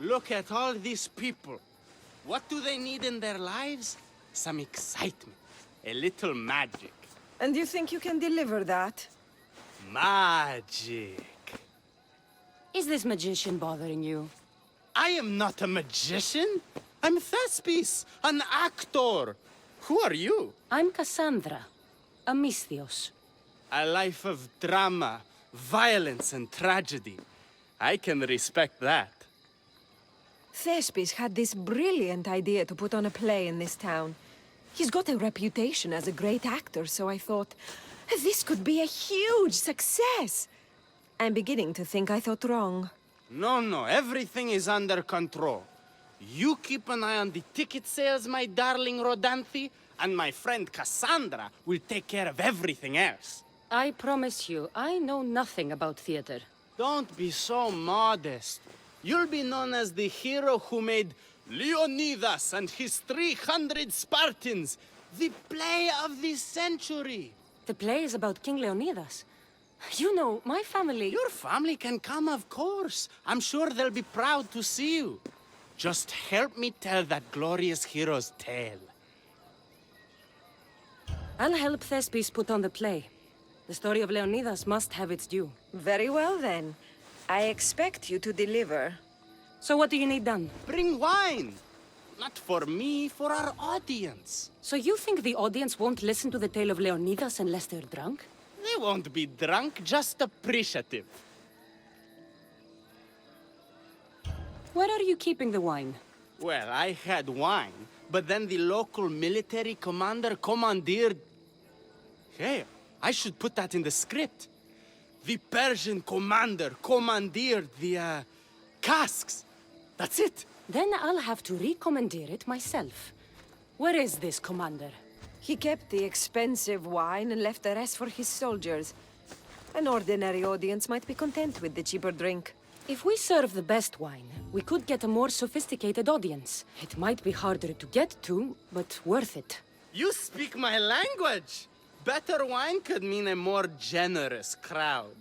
Look at all these people. What do they need in their lives? Some excitement. A little magic. And you think you can deliver that? Magic. Is this magician bothering you? I am not a magician. I'm Thespis, an actor. Who are you? I'm Cassandra, a Misthios. A life of drama, violence, and tragedy. I can respect that. Thespis had this brilliant idea to put on a play in this town. He's got a reputation as a great actor, so I thought, this could be a huge success. I'm beginning to think I thought wrong. No, everything is under control. You keep an eye on the ticket sales, my darling Rodanthi, and my friend Cassandra will take care of everything else. I promise you, I know nothing about theater. Don't be so modest. You'll be known as the hero who made Leonidas and his 300 Spartans, the play of the century. The play is about King Leonidas. You know, my family... Your family can come, of course. I'm sure they'll be proud to see you. Just help me tell that glorious hero's tale. I'll help Thespis put on the play. The story of Leonidas must have its due. Very well, then. I expect you to deliver. So what do you need done? Bring wine. Not for me, for our audience. So you think the audience won't listen to the tale of Leonidas unless they're drunk? They won't be drunk, just appreciative. Where are you keeping the wine? Well, I had wine, but then the local military commander commandeered... Hey, I should put that in the script. The Persian commander commandeered the, casks. That's it. Then I'll have to recommandeer it myself. Where is this commander? He kept the expensive wine and left the rest for his soldiers. An ordinary audience might be content with the cheaper drink. If we serve the best wine, we could get a more sophisticated audience. It might be harder to get to, but worth it. You speak my language. Better wine could mean a more generous crowd.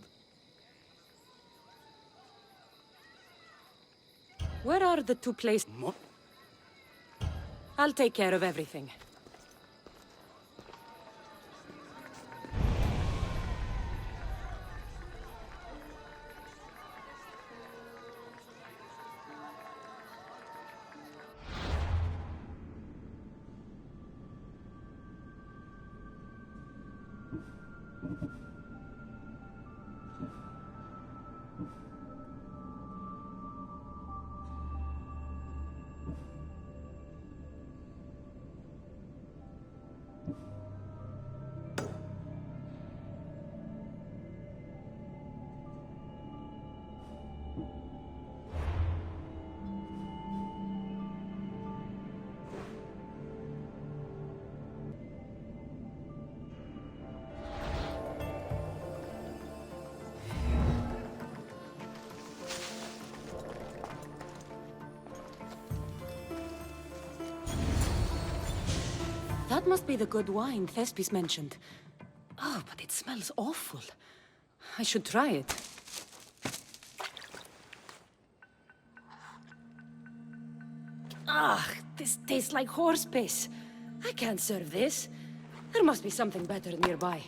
Where are the two places? Mo- I'll take care of everything. That must be the good wine Thespis mentioned. Oh, but it smells awful. I should try it. Ah, this tastes like horse piss. I can't serve this. There must be something better nearby.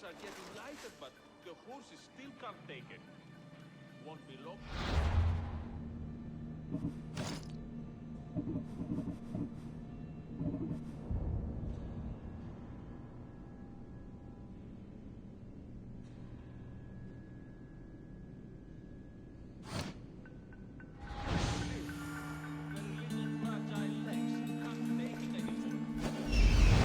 Are getting lighter, but the horses still can't take it. Won't be long. The little fragile legs can't take it anymore.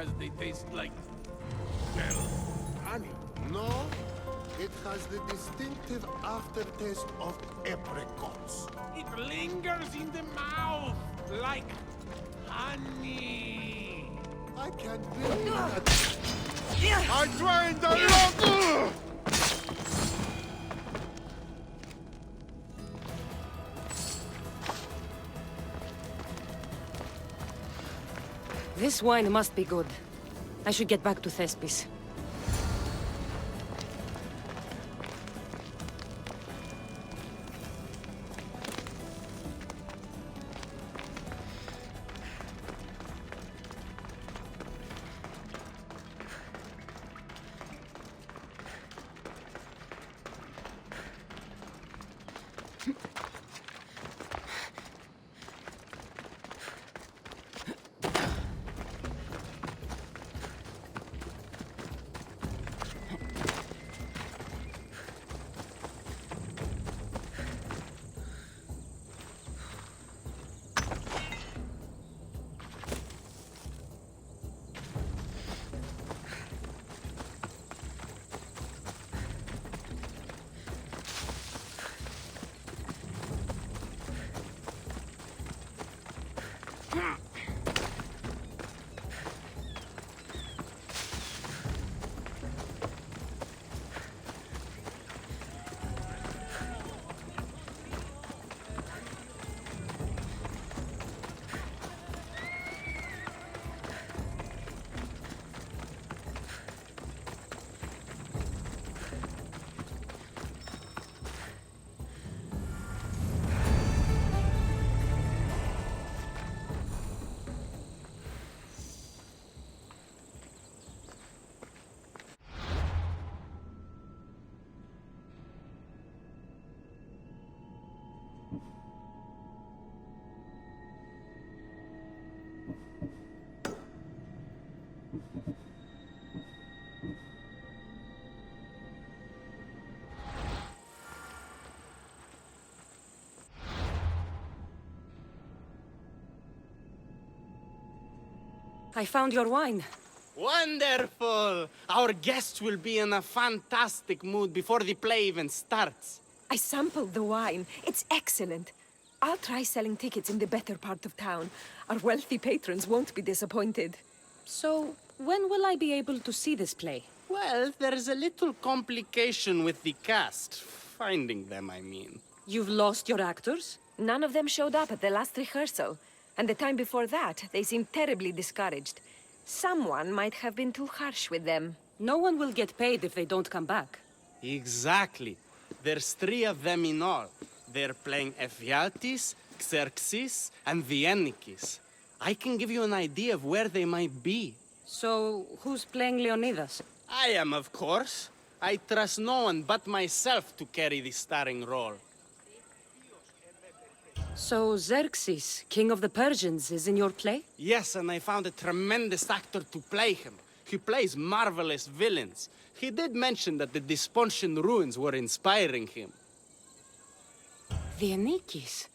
because they taste like, well, honey. No, it has the distinctive aftertaste of apricots. It lingers in the mouth like honey. I can't believe that. I tried the look! This wine must be good. I should get back to Thespis. I found your wine. Wonderful! Our guests will be in a fantastic mood before the play even starts. I sampled the wine. It's excellent. I'll try selling tickets in the better part of town. Our wealthy patrons won't be disappointed. So, when will I be able to see this play? Well, there's a little complication with the cast. Finding them, I mean. You've lost your actors? None of them showed up at the last rehearsal. And the time before that, they seemed terribly discouraged. Someone might have been too harsh with them. No one will get paid if they don't come back. Exactly. There's 3 of them in all. They're playing Ephialtes, Xerxes, and Viennikis. I can give you an idea of where they might be. So, who's playing Leonidas? I am, of course. I trust no one but myself to carry the starring role. So, Xerxes, king of the Persians, is in your play? Yes, and I found a tremendous actor to play him. He plays marvelous villains. He did mention that the Despontian ruins were inspiring him. Viennikis.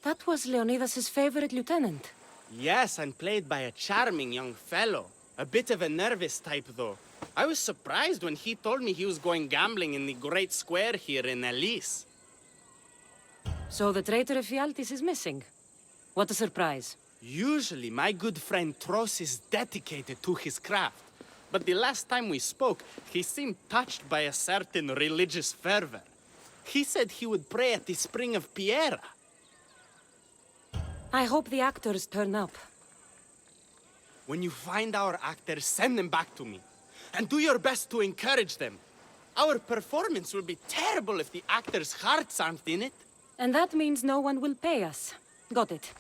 That was Leonidas' favorite lieutenant. Yes, and played by a charming young fellow. A bit of a nervous type, though. I was surprised when he told me he was going gambling in the Great Square here in Elise. So the traitor Ephialtes is missing. What a surprise. Usually, my good friend Tros is dedicated to his craft. But the last time we spoke, he seemed touched by a certain religious fervor. He said he would pray at the spring of Piera. I hope the actors turn up. When you find our actors, send them back to me. And do your best to encourage them. Our performance will be terrible if the actors' hearts aren't in it. And that means no one will pay us. Got it.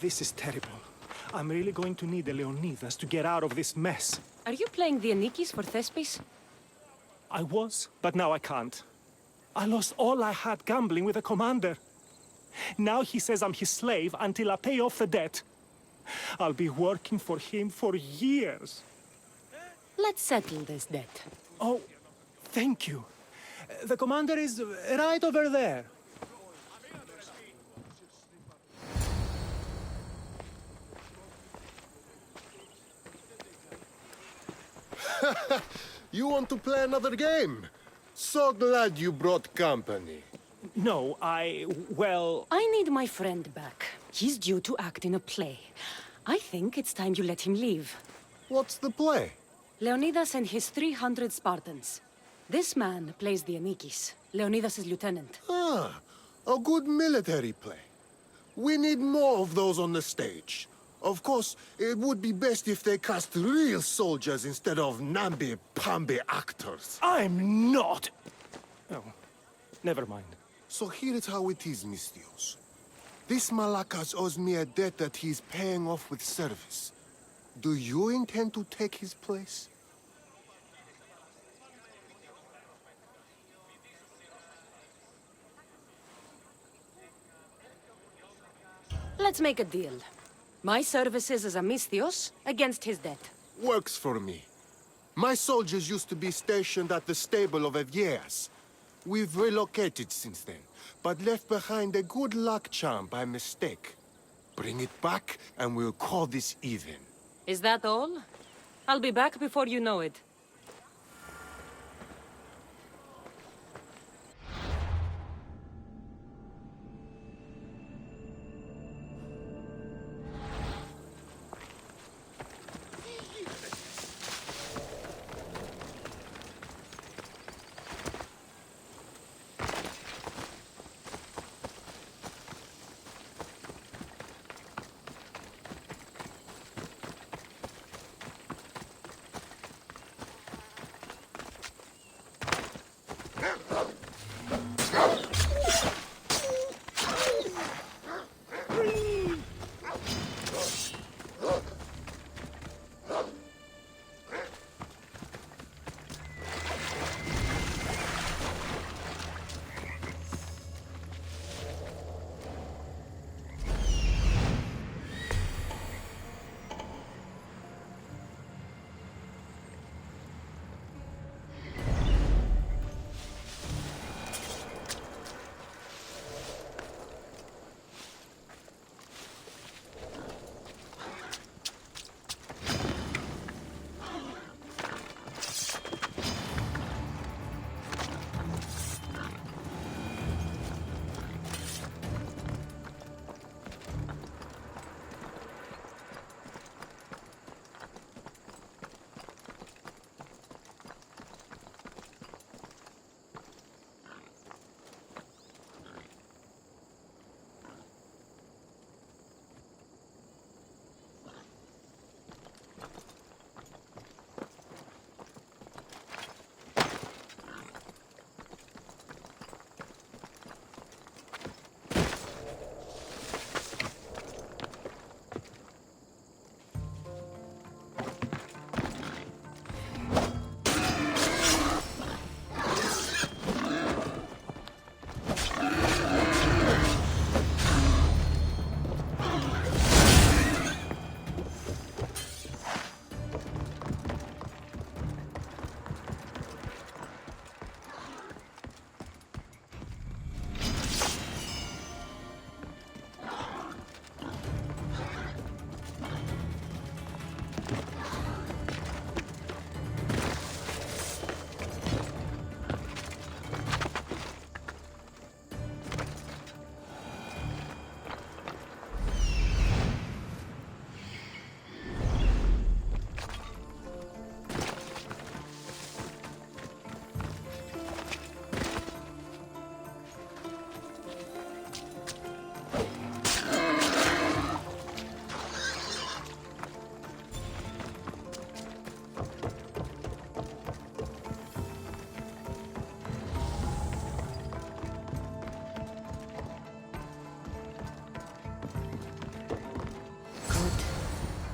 This is terrible. I'm really going to need the Leonidas to get out of this mess. Are you playing the Anikis for Thespis? I was, but now I can't. I lost all I had gambling with the commander. Now he says I'm his slave until I pay off the debt. I'll be working for him for years. Let's settle this debt. Oh, thank you. The commander is right over there. You want to play another game? So glad you brought company. No, well... I need my friend back. He's due to act in a play. I think it's time you let him leave. What's the play? Leonidas and his 300 Spartans. This man plays the Anikis, Leonidas' lieutenant. Ah, a good military play. We need more of those on the stage. Of course, it would be best if they cast real soldiers instead of namby-pamby actors. I'm not... Oh, never mind. So here is how it is, Mistios. This Malakas owes me a debt that he's paying off with service. Do you intend to take his place? Let's make a deal. My services as a Misthios against his debt. Works for me. My soldiers used to be stationed at the stable of Evieas. We've relocated since then, but left behind a good luck charm by mistake. Bring it back, and we'll call this even. Is that all? I'll be back before you know it.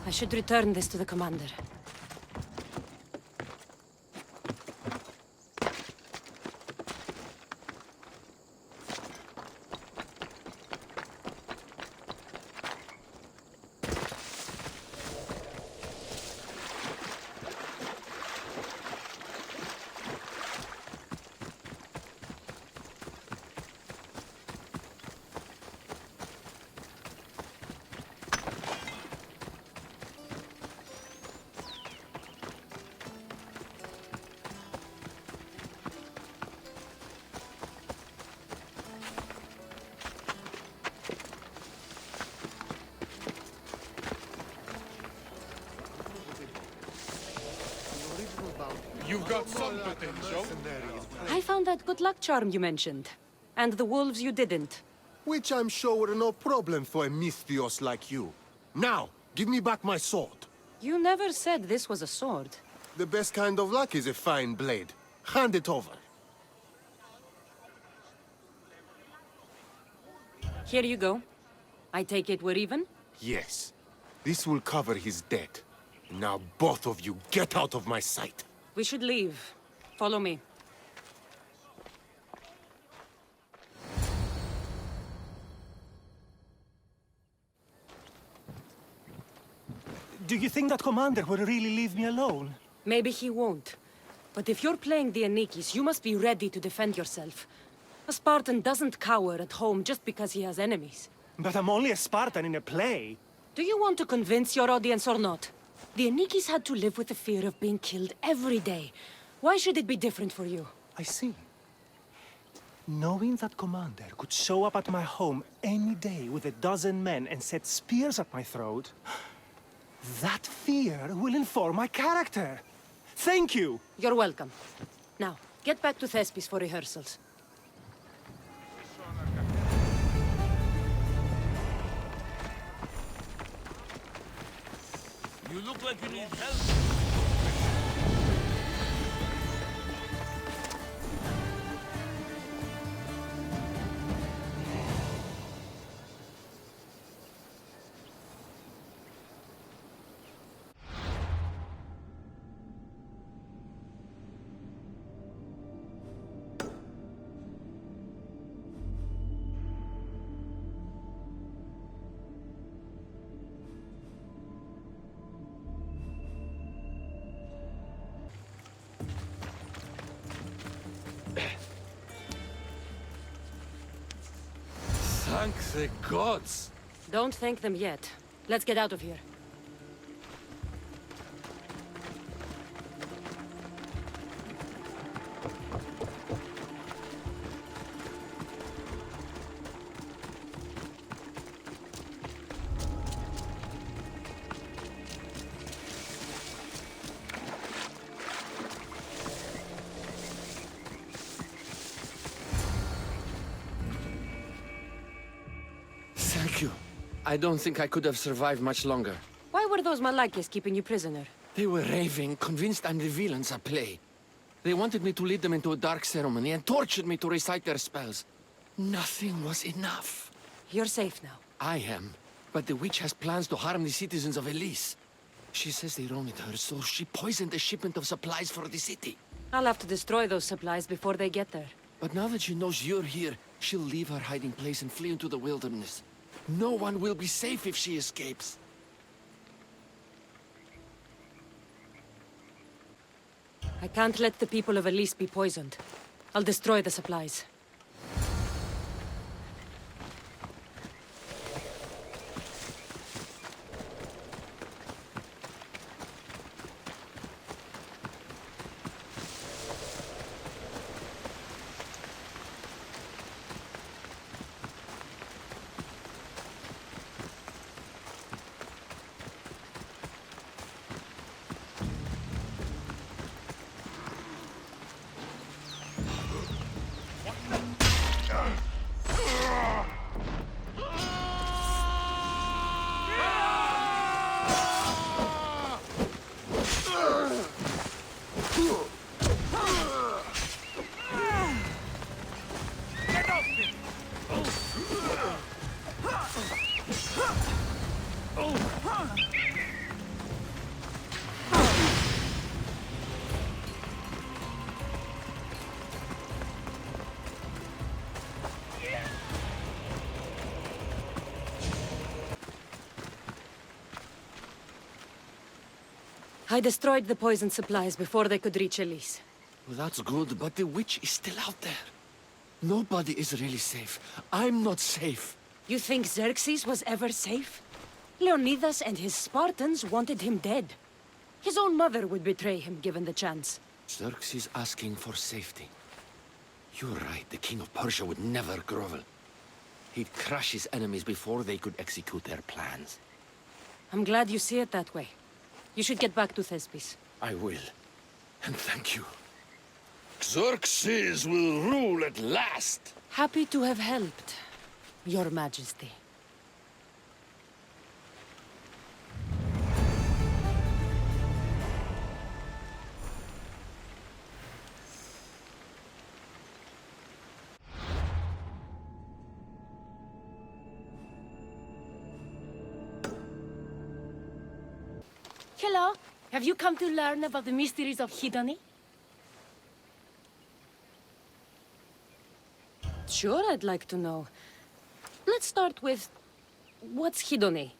I should return this to the commander. You've got some potential. I found that good luck charm you mentioned. And the wolves you didn't. Which I'm sure were no problem for a Misthios like you. Now, give me back my sword. You never said this was a sword. The best kind of luck is a fine blade. Hand it over. Here you go. I take it we're even? Yes. This will cover his debt. Now both of you get out of my sight. We should leave. Follow me. Do you think that commander will really leave me alone? Maybe he won't. But if you're playing the Anikis, you must be ready to defend yourself. A Spartan doesn't cower at home just because he has enemies. But I'm only a Spartan in a play. Do you want to convince your audience or not? The Anikis had to live with the fear of being killed every day. Why should it be different for you? I see. Knowing that commander could show up at my home any day with 12 men and set spears at my throat, that fear will inform my character. Thank you! You're welcome. Now, get back to Thespis for rehearsals. You look like you need help. Thank the gods! Don't thank them yet. Let's get out of here. Thank you. I don't think I could have survived much longer. Why were those Malakias keeping you prisoner? They were raving, convinced I'm the villains at play. They wanted me to lead them into a dark ceremony and tortured me to recite their spells. Nothing was enough. You're safe now. I am, but the witch has plans to harm the citizens of Elise. She says they wronged her, so she poisoned the shipment of supplies for the city. I'll have to destroy those supplies before they get there. But now that she knows you're here, she'll leave her hiding place and flee into the wilderness. No one will be safe if she escapes. I can't let the people of Elise be poisoned. I'll destroy the supplies. I destroyed the poison supplies before they could reach Elise. Well, that's good, but the witch is still out there. Nobody is really safe. I'm not safe. You think Xerxes was ever safe? Leonidas and his Spartans wanted him dead. His own mother would betray him given the chance. Xerxes asking for safety. You're right, the king of Persia would never grovel. He'd crush his enemies before they could execute their plans. I'm glad you see it that way. You should get back to Thespis. I will. And thank you. Xerxes will rule at last! Happy to have helped, Your Majesty. Hello. Have you come to learn about the mysteries of Hedony? Sure, I'd like to know. Let's start with... what's Hedony?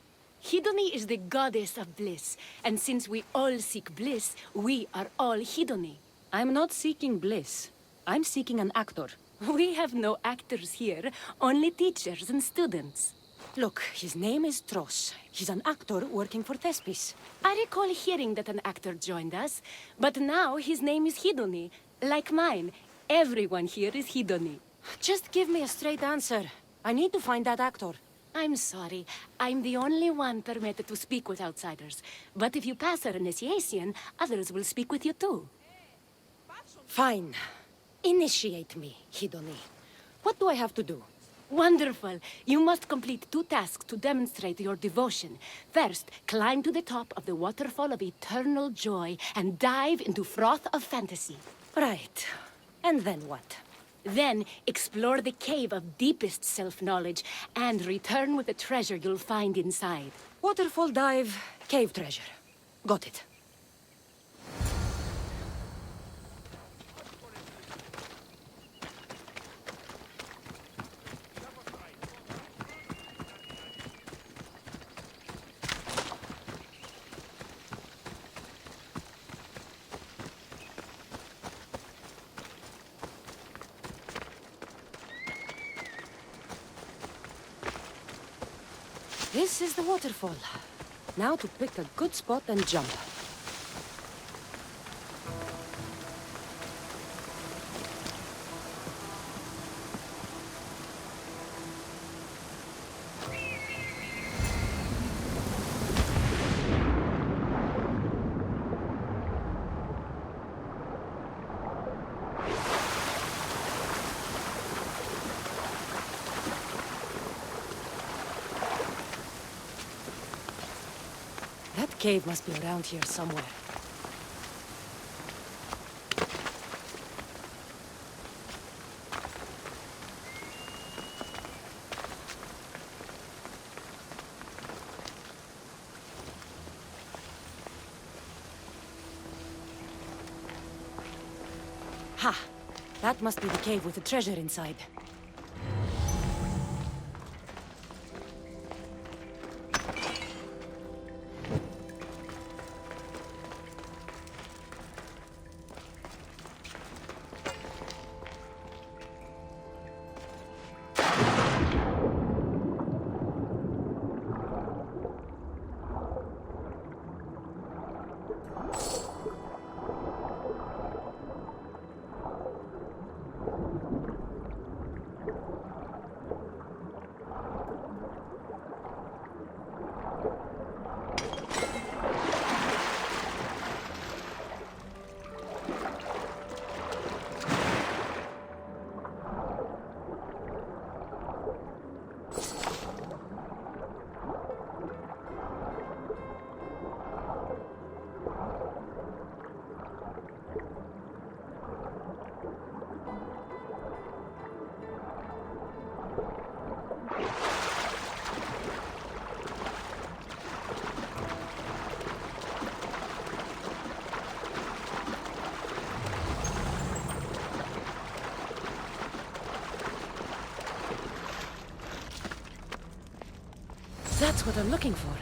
Hedony is the goddess of bliss, and since we all seek bliss, we are all Hedony. I'm not seeking bliss. I'm seeking an actor. We have no actors here, only teachers and students. Look, his name is Tros. He's an actor working for Thespis. I recall hearing that an actor joined us, but now his name is Hedony, like mine. Everyone here is Hedony. Just give me a straight answer. I need to find that actor. I'm sorry. I'm the only one permitted to speak with outsiders. But if you pass our initiation, others will speak with you too. Fine. Initiate me, Hedony. What do I have to do? Wonderful. You must complete 2 tasks to demonstrate your devotion. First, climb to the top of the waterfall of eternal joy and dive into froth of fantasy. Right. And then what? Then, explore the cave of deepest self-knowledge and return with the treasure you'll find inside. Waterfall dive, cave treasure. Got it. This is the waterfall. Now to pick a good spot and jump. That cave must be around here somewhere. Ha! That must be the cave with the treasure inside. That's what I'm looking for.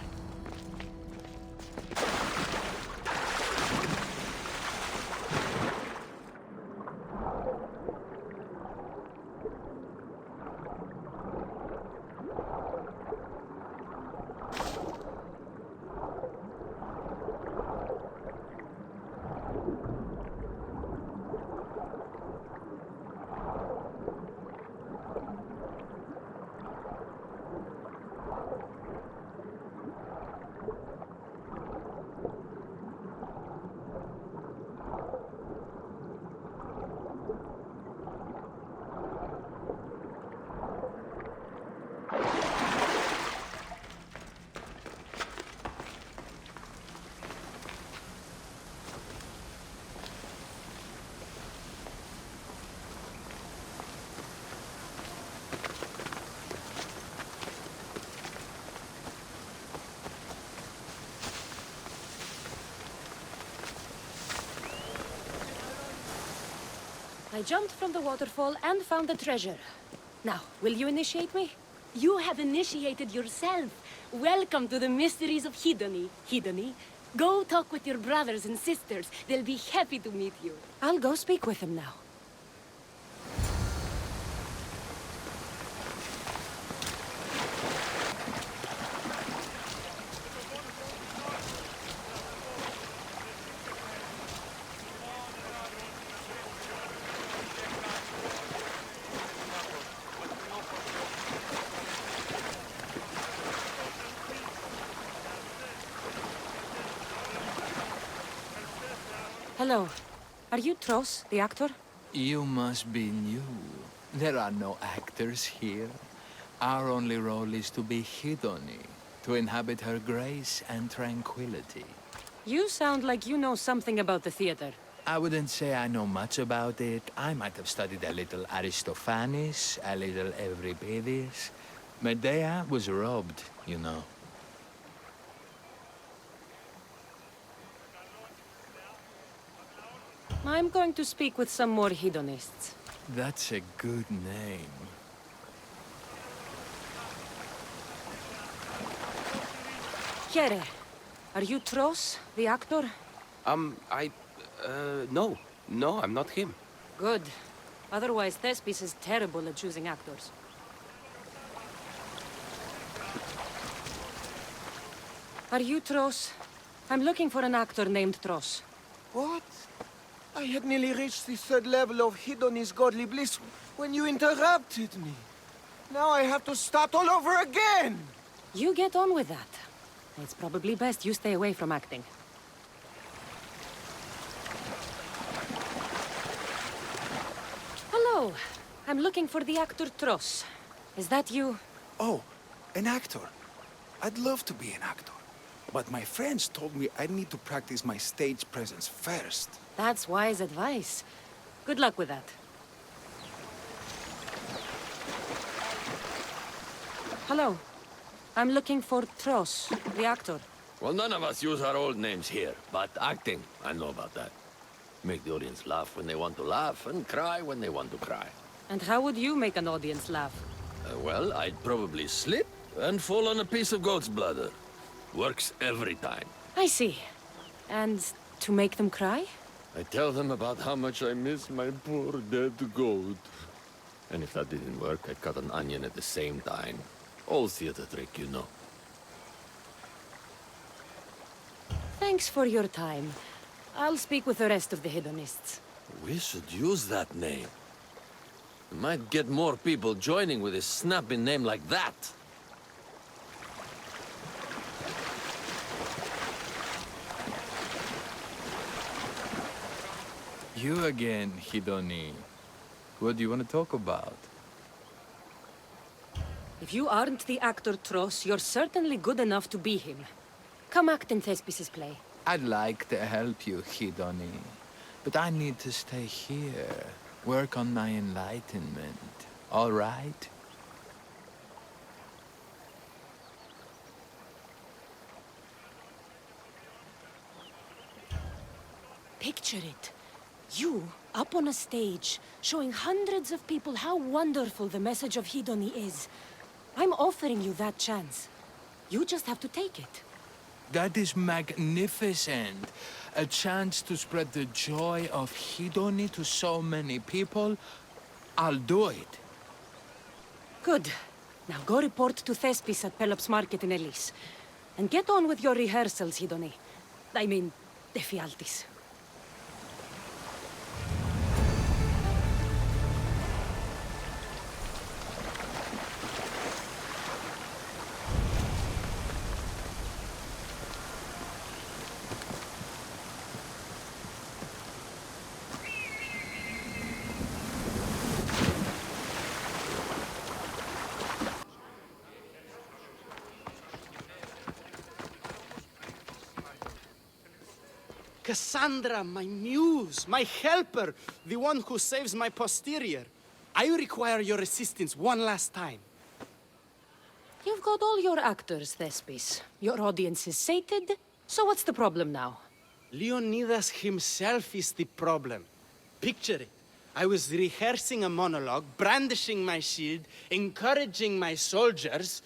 I jumped from the waterfall and found the treasure. Now, will you initiate me? You have initiated yourself. Welcome to the mysteries of Hedony. Hedony, go talk with your brothers and sisters. They'll be happy to meet you. I'll go speak with him now. Hello. Are you Tros, the actor? You must be new. There are no actors here. Our only role is to be Hedony, to inhabit her grace and tranquility. You sound like you know something about the theater. I wouldn't say I know much about it. I might have studied a little Aristophanes, a little Euripides. Medea was robbed, you know. I'm going to speak with some more hedonists. That's a good name. Here, are you Tros, the actor? No. No, I'm not him. Good. Otherwise, Thespis is terrible at choosing actors. Are you Tros? I'm looking for an actor named Tros. What? I had nearly reached the third level of Hedony's godly bliss when you interrupted me. Now I have to start all over again! You get on with that. It's probably best you stay away from acting. Hello. I'm looking for the actor Tros. Is that you? Oh, an actor. I'd love to be an actor. But my friends told me I need to practice my stage presence first. That's wise advice. Good luck with that. Hello. I'm looking for Tros, the actor. Well, none of us use our old names here, but acting, I know about that. Make the audience laugh when they want to laugh, and cry when they want to cry. And how would you make an audience laugh? Well, I'd probably slip and fall on a piece of goat's bladder. Works every time. I see. And to make them cry? I tell them about how much I miss my poor dead goat. And if that didn't work, I'd cut an onion at the same time. Old theater trick, you know. Thanks for your time. I'll speak with the rest of the hedonists. We should use that name. We might get more people joining with a snappy name like that. You again, Hedony. What do you want to talk about? If you aren't the actor Tros, you're certainly good enough to be him. Come act in Thespis' play. I'd like to help you, Hedony. But I need to stay here. Work on my enlightenment. All right? Picture it. You, up on a stage, showing hundreds of people how wonderful the message of Hedony is. I'm offering you that chance. You just have to take it. That is magnificent. A chance to spread the joy of Hedony to so many people. I'll do it. Good. Now go report to Thespis at Pelops Market in Elis. And get on with your rehearsals, Hedony. I mean, Ephialtes. Cassandra, my muse, my helper, the one who saves my posterior. I require your assistance one last time. You've got all your actors, Thespis. Your audience is sated, so what's the problem now? Leonidas himself is the problem. Picture it. I was rehearsing a monologue, brandishing my shield, encouraging my soldiers.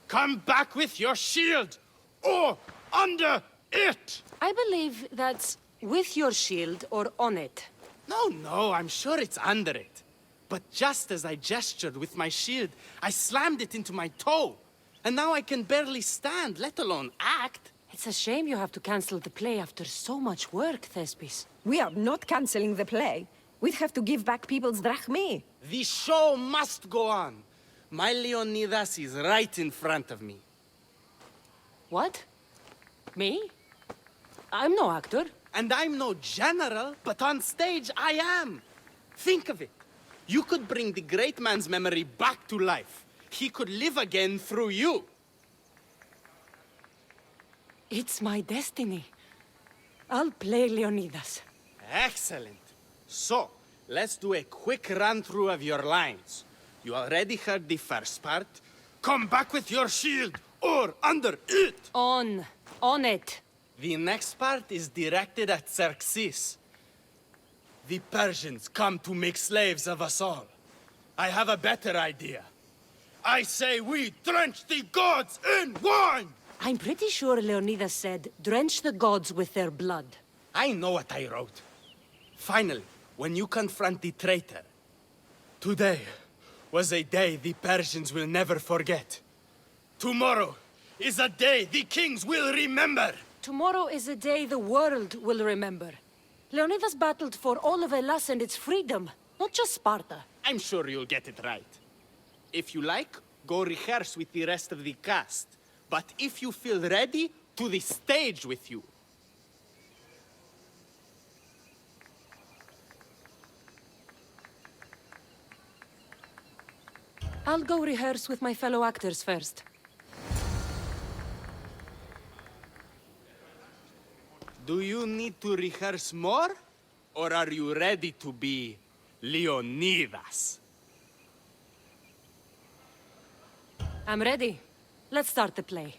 Come back with your shield, or under it! I believe that's with your shield or on it. No, I'm sure it's under it. But just as I gestured with my shield, I slammed it into my toe. And now I can barely stand, let alone act. It's a shame you have to cancel the play after so much work, Thespis. We are not cancelling the play. We'd have to give back people's drachmae. The show must go on. My Leonidas is right in front of me. What? Me? I'm no actor. And I'm no general, but on stage I am. Think of it. You could bring the great man's memory back to life. He could live again through you. It's my destiny. I'll play Leonidas. Excellent. So, let's do a quick run-through of your lines. You already heard the first part. Come back with your shield, or under it! On it. The next part is directed at Xerxes. The Persians come to make slaves of us all. I have a better idea. I say we drench the gods in wine! I'm pretty sure Leonidas said, drench the gods with their blood. I know what I wrote. Finally, when you confront the traitor, today was a day the Persians will never forget. Tomorrow is a day the kings will remember. Tomorrow is a day the world will remember. Leonidas battled for all of Hellas and its freedom, not just Sparta. I'm sure you'll get it right. If you like, go rehearse with the rest of the cast. But if you feel ready, to the stage with you. I'll go rehearse with my fellow actors first. Do you need to rehearse more? Or are you ready to be Leonidas? I'm ready. Let's start the play.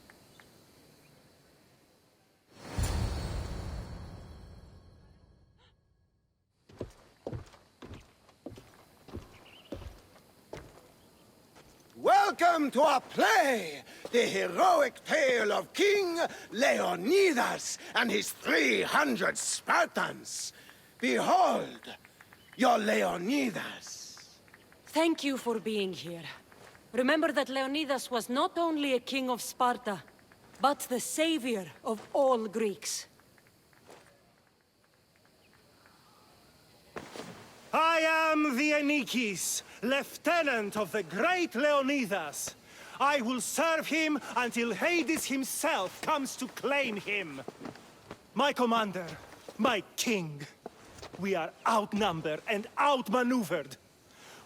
Welcome to our play, the heroic tale of King Leonidas and his 300 Spartans. Behold, your Leonidas. Thank you for being here. Remember that Leonidas was not only a king of Sparta, but the savior of all Greeks. I am the Anikis, lieutenant of the great Leonidas. I will serve him until Hades himself comes to claim him. My commander, my king, we are outnumbered and outmaneuvered.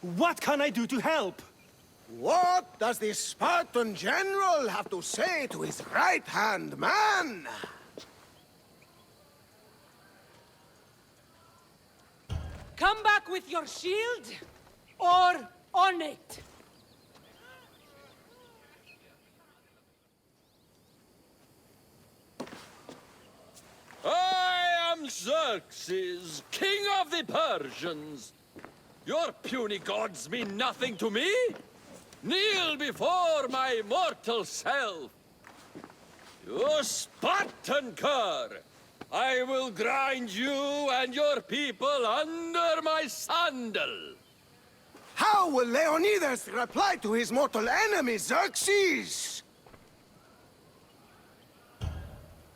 What can I do to help? What does the Spartan general have to say to his right-hand man? Come back with your shield, or on it. I am Xerxes, king of the Persians. Your puny gods mean nothing to me. Kneel before my mortal self. You Spartan cur! I will grind you and your people under my sandal. How will Leonidas reply to his mortal enemy, Xerxes?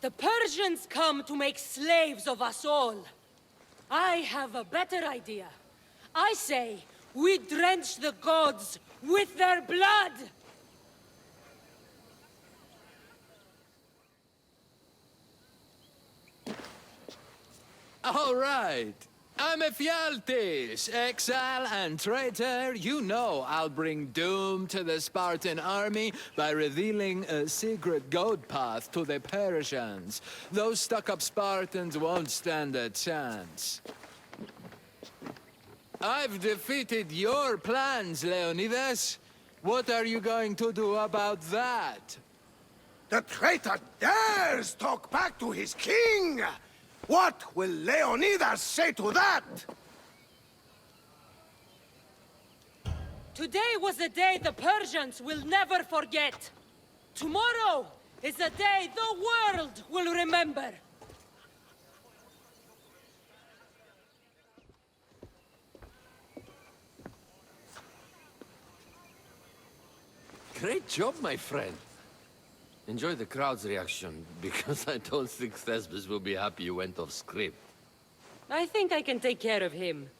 The Persians come to make slaves of us all. I have a better idea. I say, we drench the gods with their blood! All right. I'm Ephialtes, exile and traitor. You know I'll bring doom to the Spartan army by revealing a secret goat path to the Persians. Those stuck-up Spartans won't stand a chance. I've defeated your plans, Leonidas. What are you going to do about that? The traitor dares talk back to his king! What will Leonidas say to that? Today was a day the Persians will never forget. Tomorrow is a day the world will remember. Great job, my friend. Enjoy the crowd's reaction, because I don't think Thesbus will be happy you went off script. I think I can take care of him.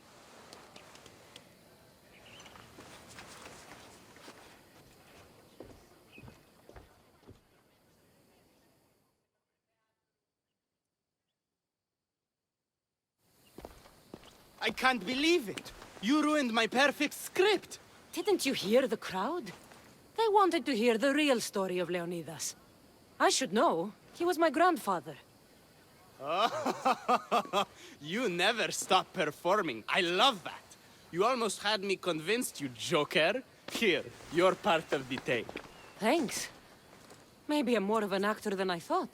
I can't believe it! You ruined my perfect script! Didn't you hear the crowd? They wanted to hear the real story of Leonidas. I should know. He was my grandfather. You never stop performing. I love that. You almost had me convinced, you joker. Here, you're part of the take. Thanks. Maybe I'm more of an actor than I thought.